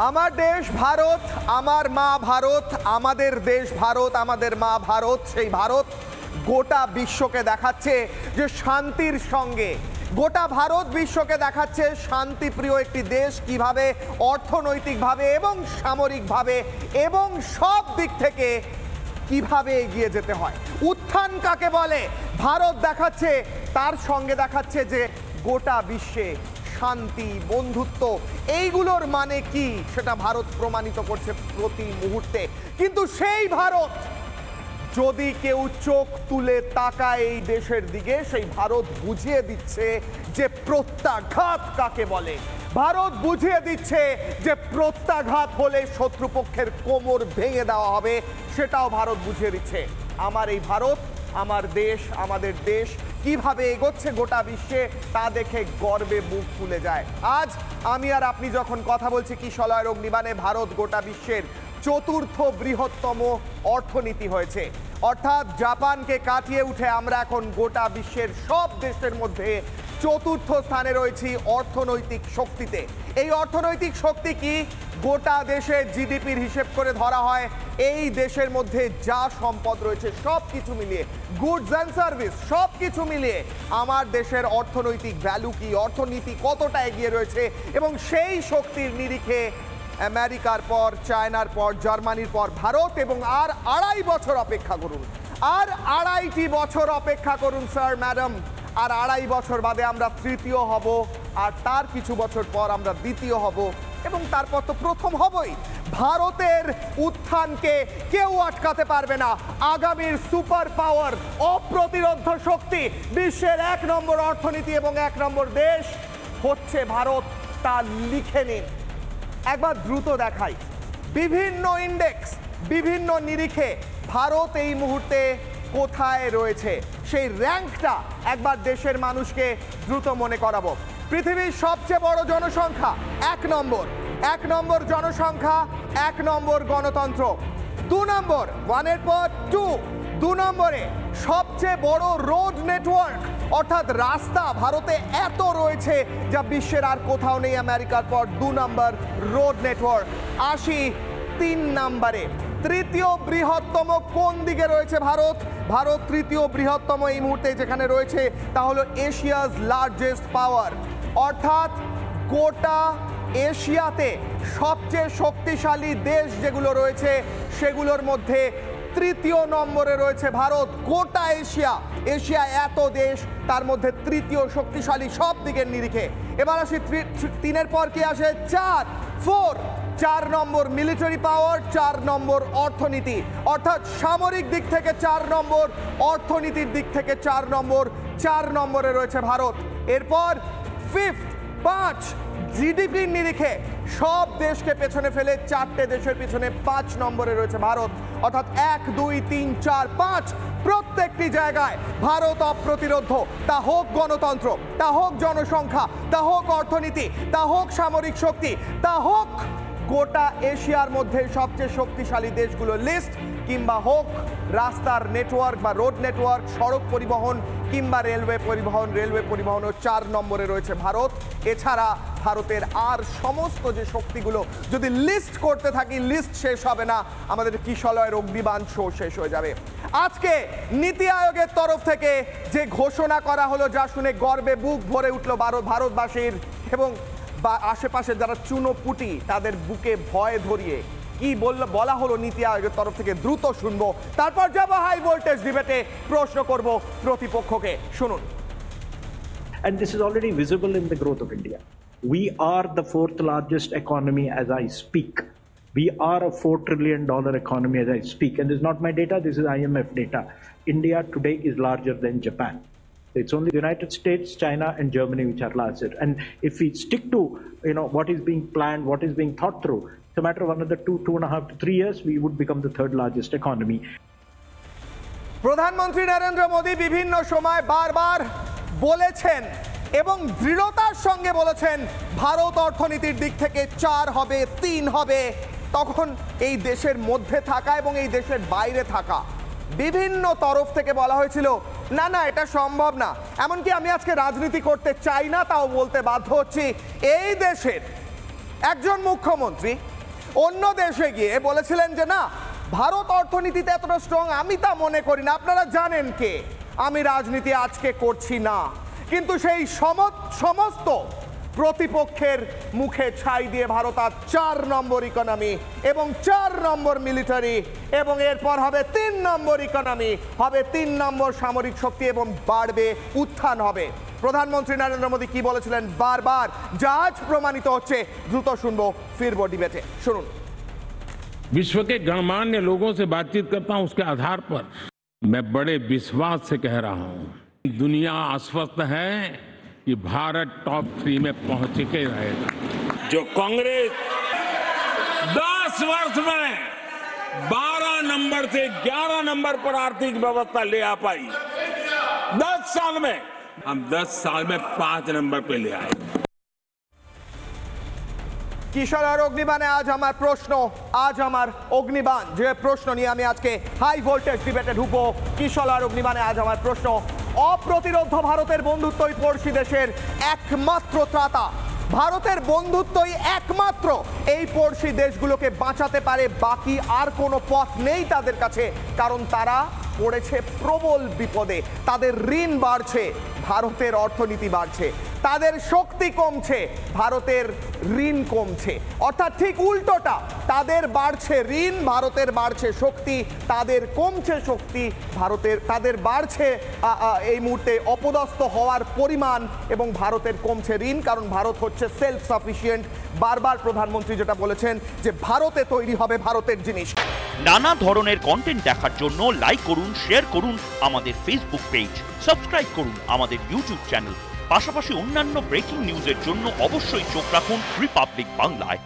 আমার দেশ ভারত, আমার মা ভারত, আমাদের দেশ ভারত, আমাদের মা ভারত। সেই ভারত গোটা বিশ্বকে দেখাচ্ছে যে শান্তির সঙ্গে, গোটা ভারত বিশ্বকে দেখাচ্ছে শান্তিপ্রিয় একটি দেশ কিভাবে অর্থনৈতিকভাবে এবং সামরিকভাবে এবং সব দিক থেকে কিভাবে এগিয়ে যেতে হয়। উত্থান কাকে বলে ভারত দেখাচ্ছে, তার সঙ্গে দেখাচ্ছে যে গোটা বিশ্বে শান্তি, বন্ধুত্ব এইগুলোর মানে কি সেটা ভারত প্রমাণিত করছে প্রতি মুহূর্তে। কিন্তু সেই ভারত যদি কেউ চোখ তুলে তাকায় এই দেশের দিকে, সেই ভারত বুঝিয়ে দিচ্ছে যে প্রত্যাঘাত কাকে বলে। ভারত বুঝিয়ে দিচ্ছে যে প্রত্যাঘাত হলে শত্রুপক্ষের কোমর ভেঙে দেওয়া হবে, সেটাও ভারত বুঝিয়ে দিচ্ছে। আমার এই ভারত, আমার দেশ, আমাদের দেশ কিভাবে এগোচ্ছে গোটা বিশ্বে তা দেখে গর্বে বুক ফুলে যায়। আজ আমি আর আপনি যখন কথা বলছি কিশলয়ের অগ্নিবাণে, ভারত গোটা বিশ্বের চতুর্থ বৃহত্তম অর্থনীতি হয়েছে। অর্থাৎ জাপানকে কাটিয়ে উঠে আমরা এখন গোটা বিশ্বের সব দেশের মধ্যে চতুর্থ স্থানে রয়েছি অর্থনৈতিক শক্তিতে। এই অর্থনৈতিক শক্তি কি? গোটা দেশের জিডিপির হিসেব করে ধরা হয় এই দেশের মধ্যে যা সম্পদ রয়েছে সব কিছু মিলিয়ে, গুডস অ্যান্ড সার্ভিস সব কিছু মিলিয়ে আমার দেশের অর্থনৈতিক ভ্যালু কি, অর্থনীতি কতটা এগিয়ে রয়েছে। এবং সেই শক্তির নিরিখে আমেরিকার পর, চায়নার পর, জার্মানির পর ভারত, এবং আর 2.5 বছর অপেক্ষা করুন, আর 2.5টি বছর অপেক্ষা করুন স্যার, ম্যাডাম, আর 2.5 বছর বাদে আমরা তৃতীয় হব, আর তার কিছু বছর পর আমরা দ্বিতীয় হব, এবং তারপর তো প্রথম হবই। ভারতের উত্থানকে কেউ আটকাতে পারবে না। আগামীর সুপার পাওয়ার, অপ্রতিরোধ্য শক্তি, বিশ্বের 1 নম্বর অর্থনীতি এবং 1 নম্বর দেশ হচ্ছে ভারত, তা লিখে নিন। একবার দ্রুত দেখাই বিভিন্ন ইন্ডেক্স, বিভিন্ন নিরিখে ভারত এই মুহূর্তে কোথায় রয়েছে, সেই র্যাঙ্কটা একবার দেশের মানুষকে দ্রুত মনে করাবো। পৃথিবীর সবচেয়ে বড় জনসংখ্যা 1 নম্বর, 1 নম্বর জনসংখ্যা, 1 নম্বর গণতন্ত্র। 2 নম্বর, 1-এর পর 2, 2 নম্বরে সবচেয়ে বড় রোড নেটওয়ার্ক, অর্থাৎ রাস্তা ভারতে এত রয়েছে যা বিশ্বের আর কোথাও নেই। আমেরিকার পর 2 নম্বর রোড নেটওয়ার্ক। 3 নম্বরে তৃতীয় বৃহত্তম কোন দিকে রয়েছে ভারত? ভারত তৃতীয় বৃহত্তম এই মুহূর্তে যেখানে রয়েছে তা হলো এশিয়াজ লার্জেস্ট পাওয়ার, অর্থাৎ গোটা এশিয়াতে সবচেয়ে শক্তিশালী দেশ যেগুলো রয়েছে সেগুলোর মধ্যে তৃতীয় নম্বরে রয়েছে ভারত। গোটা এশিয়া এত দেশ, তার মধ্যে তৃতীয় শক্তিশালী সব দিকের নিরিখে। এবার আসি 3-এর পর কি আসে? 4 নম্বর মিলিটারি পাওয়ার, 4 নম্বর অর্থনীতি, অর্থাৎ সামরিক দিক থেকে 4 নম্বর, অর্থনীতির দিক থেকে 4 নম্বর, 4 নম্বরে রয়েছে ভারত। এরপর 5 জিডিপির নিরিখে সব দেশকে পেছনে ফেলে 4টে দেশের পিছনে 5 নম্বরে রয়েছে ভারত, অর্থাৎ 1, 2, 3, 4, 5 প্রত্যেকটি জায়গায় ভারত অপ্রতিরোধ্য। তা হোক গণতন্ত্র, তা হোক জনসংখ্যা, তা হোক অর্থনীতি, তা হোক সামরিক শক্তি, তা হোক গোটা এশিয়ার মধ্যে সবচেয়ে শক্তিশালী দেশগুলো লিস্ট, কিংবা হোক রাস্তার নেটওয়ার্ক বা রোড নেটওয়ার্ক, সড়ক পরিবহন কিংবা রেলওয়ে পরিবহনও 4 নম্বরে রয়েছে ভারত। এছাড়া ভারতের আর সমস্ত যে শক্তিগুলো যদি লিস্ট করতে থাকি, লিস্ট শেষ হবে না, আমাদের কিশলয়ের অগ্নিবাণ শো শেষ হয়ে যাবে। আজকে নীতি আয়োগের তরফ থেকে যে ঘোষণা করা হলো, যা শুনে গর্বে বুক ভরে উঠল ভারতবাসীর, এবং আশেপাশে যারা চুনোপুটি তাদের বুকে ভয় ধরিয়ে কি বলা হলো নীতি আয়োগের তরফ থেকে, দ্রুত শুনবো, তারপর যাবো হাই ভোল্টেজ ডিবেটে, প্রশ্ন করব প্রতিপক্ষকে। শুনুন। And this is already visible in the growth of India. We are the 4th largest economy as I speak. We are a $4 trillion economy as I speak. And this is not my data, this is IMF data. India today is larger than Japan. It's only the United States, China, and Germany which are larger. And if we stick to what is being planned, what is being thought through, it's a matter of another 2.5 to 3 years, we would become the 3rd largest economy. প্রধানমন্ত্রী নরেন্দ্র মোদী বিভিন্ন সময় বারবার বলেছেন এবং দৃঢ়তার সঙ্গে বলেছেন ভারত অর্থনীতির দিক থেকে 4 হবে, 3 হবে। তখন এই দেশের মধ্যে থাকা এবং এই দেশের বাইরে থাকা বিভিন্ন তরফ থেকে বলা হয়েছিল না না এটা সম্ভব না। এমনকি আমি আজকে রাজনীতি করতে চাই না তাও বলতে বাধ্য হচ্ছি, এই দেশের একজন মুখ্যমন্ত্রী অন্য দেশে গিয়ে বলেছিলেন যে না, ভারত অর্থনীতিতে এতটা স্ট্রং আমি তা মনে করি না, আপনারা জানেন কে, আমি রাজনীতি আজকে করছি না। কিন্তু সেই সমস্ত প্রতিপক্ষের মুখে ছাই দিয়ে ভারত আজ 4 নম্বর ইকোনমি এবং 4 নম্বর মিলিটারি, এবং এরপর হবে 3 নম্বর ইকোনমি, হবে 3 নম্বর সামরিক শক্তি এবং বাড়বে, উত্থান হবে। প্রধানমন্ত্রী নরেন্দ্র মোদী কি বলেছিলেন বারবার, যা আজ প্রমাণিত হচ্ছে। দ্রুত শুনবো, ফিরবো ডিবেটে, শুনুন। विश्व के गणमान्य लोगों से बातचीत करता हूं, उसके आधार पर मैं बड़े विश्वास से कह रहा हूं, दुनिया आश्वस्त है कि भारत टॉप 3 में पहुंच के रहेगा। जो कांग्रेस 10 वर्ष में 12 नंबर से 11 नंबर पर आर्थिक व्यवस्था ले आ पाई, 10 साल में हम 10 साल में 5 नंबर पे ले आए। কিশোর আর অগ্নিবাণে আজ আমার প্রশ্ন, আজ আমার অগ্নিবাণ যে প্রশ্ন নিয়ে আমি আজকে হাই ভোল্টেজ ডিবেটে ঢুকবো, কিশোর আর অগ্নিবাণে আজ আমার প্রশ্ন, অপ্রতিরোধ্য ভারতের বন্ধুত্বই পড়শি দেশের একমাত্র ত্রাতা। ভারতের বন্ধুত্বই একমাত্র এই পড়শি দেশগুলোকে বাঁচাতে পারে, বাকি আর কোনো পথ নেই তাদের কাছে, কারণ তারা পড়েছে প্রবল বিপদে। তাদের ঋণ বাড়ছে, ভারতের অর্থনীতি বাড়ছে, তাদের শক্তি কমছে, ভারতের ঋণ কমছে। অর্থাৎ ঠিক উল্টোটা, তাদের বাড়ছে ঋণ, ভারতের বাড়ছে শক্তি, তাদের কমছে শক্তি, তাদের বাড়ছে এই মুহূর্তে অপদস্থ হওয়ার পরিমাণ, এবং ভারতের কমছে ঋণ, কারণ ভারত হচ্ছে সেলফ সাফিসিয়েন্ট। বারবার প্রধানমন্ত্রী যেটা বলেছেন যে ভারতে তৈরি হবে ভারতের জিনিস। নানা ধরনের কন্টেন্ট দেখার জন্য লাইক করুন, শেয়ার করুন আমাদের ফেসবুক পেজ, সাবস্ক্রাইব করুন আমাদের ইউটিউব চ্যানেল। পাশাপাশি অন্যান্য ব্রেকিং নিউজের জন্য অবশ্যই চোখ রাখুন রিপাবলিক বাংলায়।